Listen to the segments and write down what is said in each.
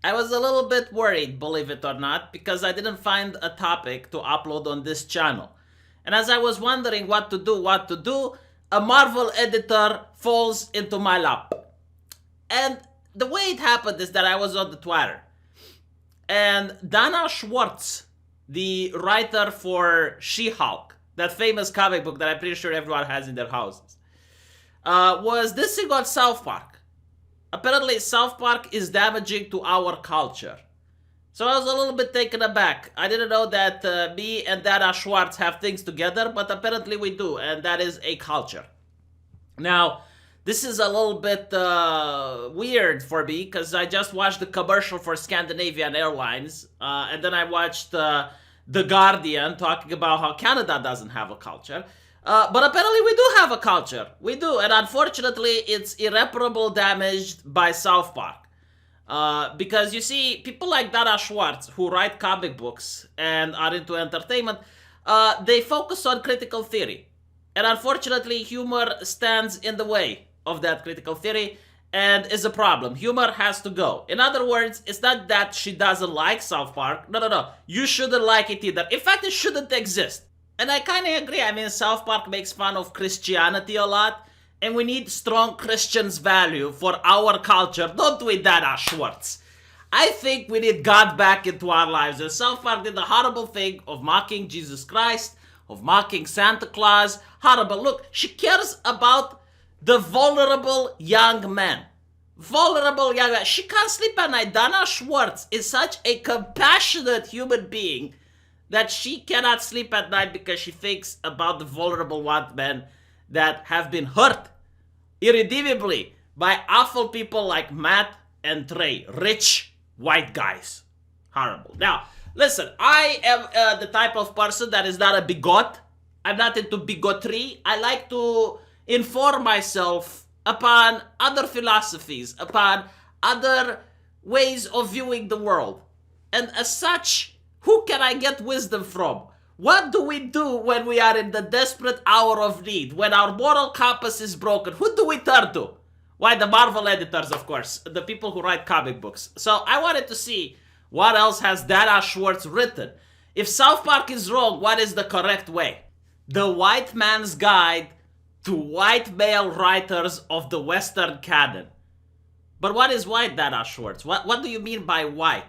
I was a little bit worried, believe it or not, because I didn't find a topic to upload on this channel. And as I was wondering what to do, a Marvel editor falls into my lap. And the way it happened is that I was on the Twitter. And Dana Schwartz, the writer for She-Hulk, that famous comic book that I'm pretty sure everyone has in their houses, was dissing on South Park. Apparently, South Park is damaging to our culture. So I was a little bit taken aback. I didn't know that me and Dana Schwartz have things together, but apparently we do, and that is a culture. Now, this is a little bit weird for me, because I just watched the commercial for Scandinavian Airlines, and then I watched The Guardian talking about how Canada doesn't have a culture. But apparently we do have a culture. We do, and unfortunately it's irreparable damaged by South Park. Because you see, people like Dana Schwartz, who write comic books and are into entertainment, they focus on critical theory. And unfortunately, humor stands in the way of that critical theory and is a problem. Humor has to go. In other words, it's not that she doesn't like South Park. No. You shouldn't like it either. In fact, it shouldn't exist. And I kind of agree. I mean, South Park makes fun of Christianity a lot, and we need strong Christians' value for our culture, don't we, Dana Schwartz? I think we need God back into our lives, and South Park did the horrible thing of mocking Jesus Christ, of mocking Santa Claus. Horrible. Look, she cares about the vulnerable young man. Vulnerable young man. She can't sleep at night. Dana Schwartz is such a compassionate human being that she cannot sleep at night because she thinks about the vulnerable white men that have been hurt irredeemably by awful people like Matt and Trey. Rich white guys. Horrible. Now, listen, I am the type of person that is not a bigot. I'm not into bigotry. I like to inform myself upon other philosophies, upon other ways of viewing the world. And as such, who can I get wisdom from? What do we do when we are in the desperate hour of need? When our moral compass is broken? Who do we turn to? Why, the Marvel editors, of course. The people who write comic books. So I wanted to see what else has Dana Schwartz written. If South Park is wrong, what is the correct way? The White Man's Guide to White Male Writers of the Western Canon. But what is white, Dana Schwartz? What do you mean by white?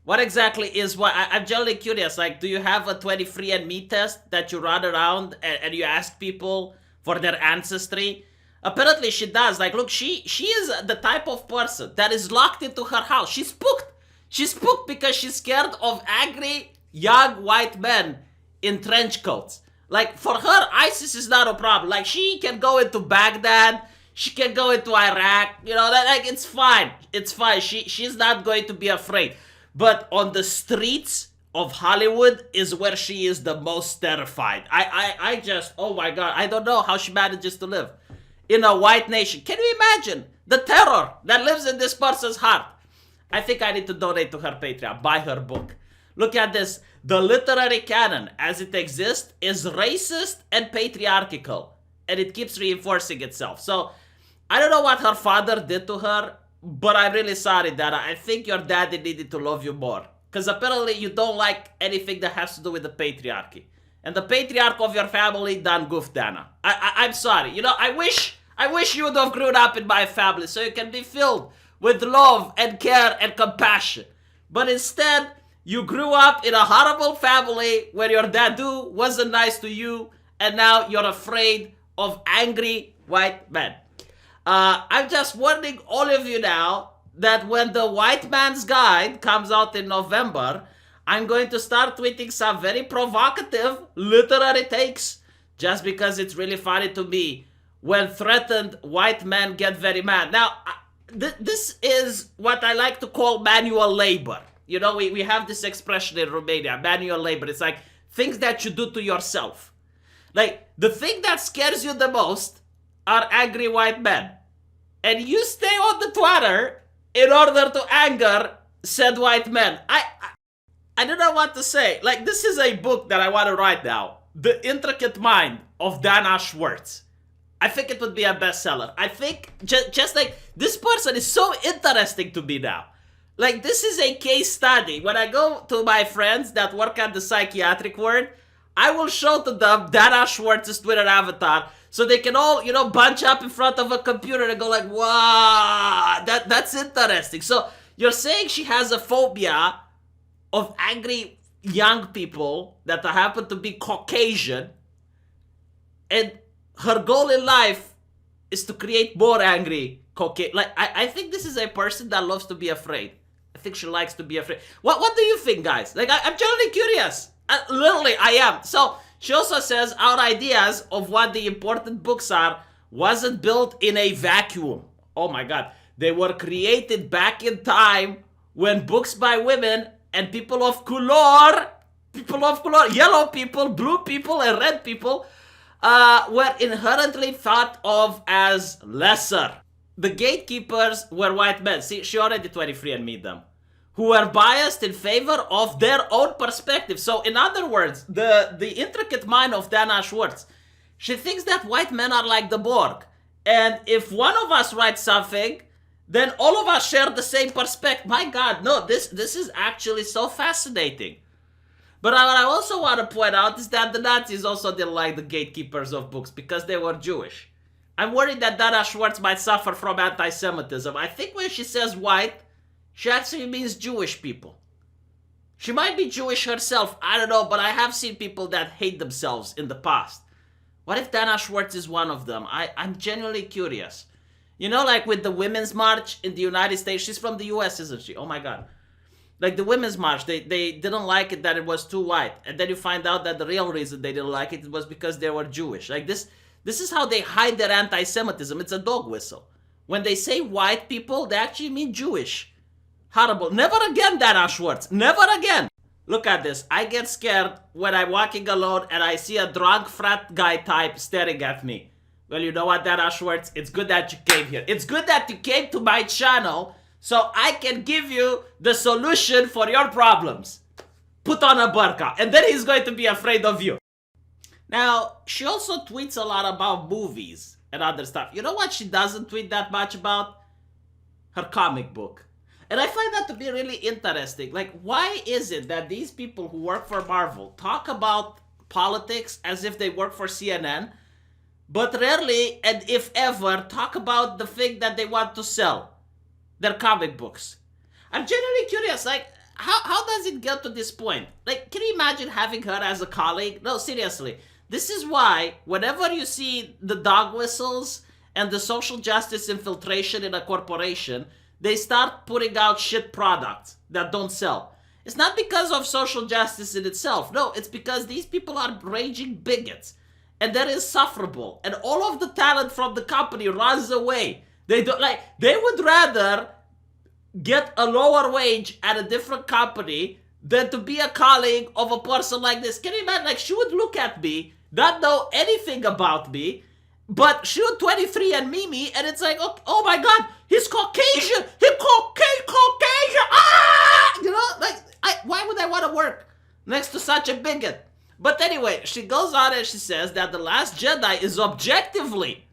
What exactly is white? I'm generally curious. Like, do you have a 23andMe test that you run around and you ask people for their ancestry? Apparently she does. Like, look, she is the type of person that is locked into her house. She's spooked. She's spooked because she's scared of angry young white men in trench coats. Like, for her, ISIS is not a problem. Like, she can go into Baghdad. She can go into Iraq. You know, like, it's fine. It's fine. She's not going to be afraid. But on the streets of Hollywood is where she is the most terrified. I just, oh my God, I don't know how she manages to live in a white nation. Can you imagine the terror that lives in this person's heart? I think I need to donate to her Patreon, buy her book. Look at this. The literary canon as it exists is racist and patriarchal, and it keeps reinforcing itself. So I don't know what her father did to her, but I'm really sorry, Dana. I think your daddy needed to love you more. Because apparently you don't like anything that has to do with the patriarchy. And the patriarch of your family done goof, Dana. I'm sorry. You know, I wish you would have grown up in my family so you can be filled with love and care and compassion. But instead, you grew up in a horrible family where your dadu wasn't nice to you, and now you're afraid of angry white men. I'm just warning all of you now that when the White Man's Guide comes out in November, I'm going to start tweeting some very provocative literary takes just because it's really funny to me when threatened white men get very mad. Now, this is what I like to call manual labor. You know, we have this expression in Romania, manual labor. It's like things that you do to yourself. Like, the thing that scares you the most are angry white men. And you stay on the Twitter in order to anger said white men. I don't know what to say. Like, this is a book that I want to write now. The Intricate Mind of Dana Schwartz. I think it would be a bestseller. I think just like this person is so interesting to me now. Like, this is a case study. When I go to my friends that work at the psychiatric ward, I will show to them Dana Schwartz's Twitter avatar so they can all, bunch up in front of a computer and go like, wow, that's interesting. So you're saying she has a phobia of angry young people that happen to be Caucasian, and her goal in life is to create more angry Caucasian. Like, I think this is a person that loves to be afraid. I think she likes to be afraid. What do you think, guys? Like, I'm genuinely curious. Literally, I am. So she also says our ideas of what the important books are wasn't built in a vacuum. Oh my God. They were created back in time when books by women and people of color, yellow people, blue people, and red people, were inherently thought of as lesser. The gatekeepers were white men. See, she already 23andMe'd them. Who were biased in favor of their own perspective. So, in other words, the intricate mind of Dana Schwartz, she thinks that white men are like the Borg. And if one of us writes something, then all of us share the same perspective. My God, no, this is actually so fascinating. But what I also want to point out is that the Nazis also didn't like the gatekeepers of books because they were Jewish. I'm worried that Dana Schwartz might suffer from anti-Semitism. I think when she says white, she actually means Jewish people. She might be Jewish herself, I don't know, but I have seen people that hate themselves in the past. What if Dana Schwartz is one of them? I'm genuinely curious. Like with the Women's March in the United States, she's from the US, isn't she? Oh my God. Like the Women's March, they didn't like it that it was too white. And then you find out that the real reason they didn't like it was because they were Jewish. Like this is how they hide their anti-Semitism. It's a dog whistle. When they say white people, they actually mean Jewish. Horrible. Never again, Dana Schwartz. Never again. Look at this. I get scared when I'm walking alone and I see a drunk frat guy type staring at me. Well, you know what, Dana Schwartz? It's good that you came here. It's good that you came to my channel so I can give you the solution for your problems. Put on a burqa, and then he's going to be afraid of you. Now, she also tweets a lot about movies and other stuff. You know what she doesn't tweet that much about? Her comic book. And I find that to be really interesting. Like, why is it that these people who work for Marvel talk about politics as if they work for CNN, but rarely, and if ever, talk about the thing that they want to sell, their comic books? I'm genuinely curious, like, how does it get to this point? Like, can you imagine having her as a colleague? No, seriously. This is why, whenever you see the dog whistles and the social justice infiltration in a corporation, they start putting out shit products that don't sell. It's not because of social justice in itself. No, it's because these people are raging bigots. And they're insufferable. And all of the talent from the company runs away. They would rather get a lower wage at a different company than to be a colleague of a person like this. Can you imagine? Like, she would look at me, not know anything about me, but she would 23andMe me, and it's like, oh my God, he's Caucasian! He's Caucasian! Ah! Why would I want to work next to such a bigot? But anyway, she goes on and she says that The Last Jedi is objectively,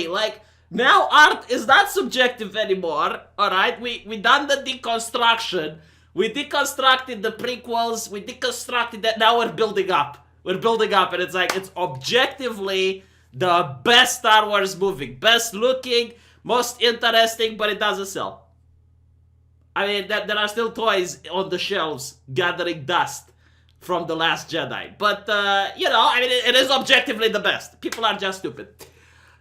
like, now art is not subjective anymore, alright? We done the deconstruction. We deconstructed the prequels, we deconstructed that, now we're building up. We're building up, and it's like, it's objectively the best Star Wars movie. Best looking, most interesting, but it doesn't sell. I mean, there are still toys on the shelves gathering dust from The Last Jedi. But, I mean, it is objectively the best. People are just stupid.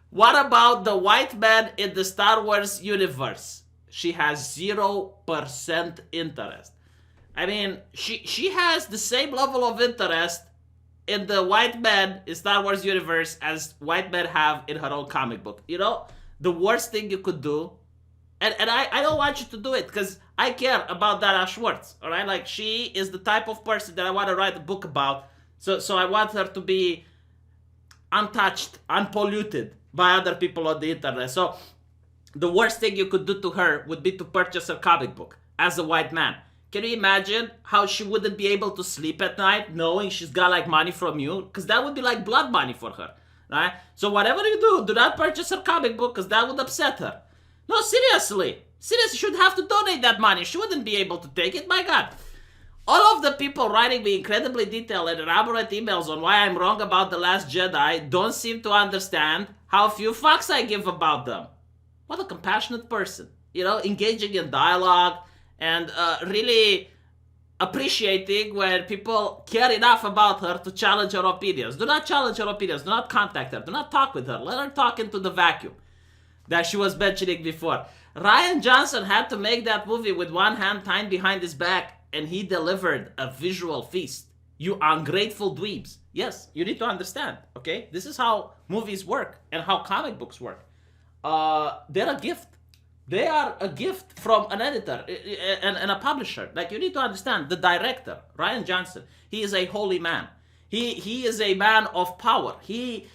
What about the white man in the Star Wars universe? She has 0% interest. I mean, she has the same level of interest in the white men in Star Wars universe as white men have in her own comic book. The worst thing you could do, and I don't want you to do it because I care about Dana Schwartz, all right? Like, she is the type of person that I want to write a book about, so I want her to be untouched, unpolluted by other people on the internet. So the worst thing you could do to her would be to purchase her comic book as a white man. Can you imagine how she wouldn't be able to sleep at night knowing she's got like money from you? Because that would be like blood money for her, right? So whatever you do not purchase her comic book because that would upset her. No, seriously. Seriously, should have to donate that money. She wouldn't be able to take it. My God. All of the people writing me incredibly detailed and elaborate emails on why I'm wrong about The Last Jedi don't seem to understand how few fucks I give about them. What a compassionate person. You know, engaging in dialogue and really appreciating when people care enough about her to challenge her opinions. Do not challenge her opinions. Do not contact her. Do not talk with her. Let her talk into the vacuum that she was mentioning before. Rian Johnson had to make that movie with one hand tied behind his back, and he delivered a visual feast. You ungrateful dweebs. Yes, you need to understand, okay? This is how movies work and how comic books work. They're a gift. They are a gift from an editor and a publisher. Like, you need to understand, the director, Rian Johnson, he is a holy man. He is a man of power. He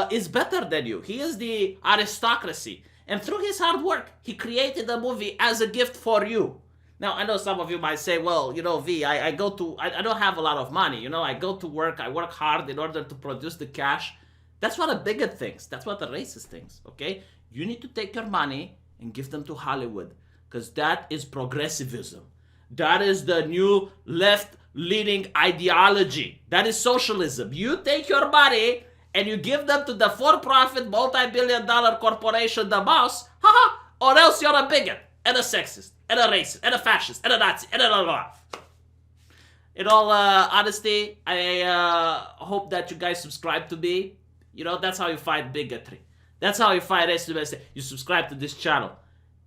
is better than you. He is the aristocracy. And through his hard work, he created a movie as a gift for you. Now, I know some of you might say, well, you know, V, I don't have a lot of money. You know, I go to work, I work hard in order to produce the cash. That's what a bigot thinks. That's what a racist thinks, okay? You need to take your money and give them to Hollywood, because that is progressivism. That is the new left-leaning ideology. That is socialism. You take your money and you give them to the for-profit multi-billion-dollar corporation, the boss, or else you're a bigot and a sexist and a racist and a fascist and a Nazi and a In all honesty, I hope that you guys subscribe to me. You know, that's how you fight bigotry. That's how you fight racism. You subscribe to this channel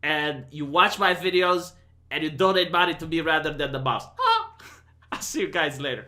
and you watch my videos and you donate money to me rather than the boss. I'll see you guys later.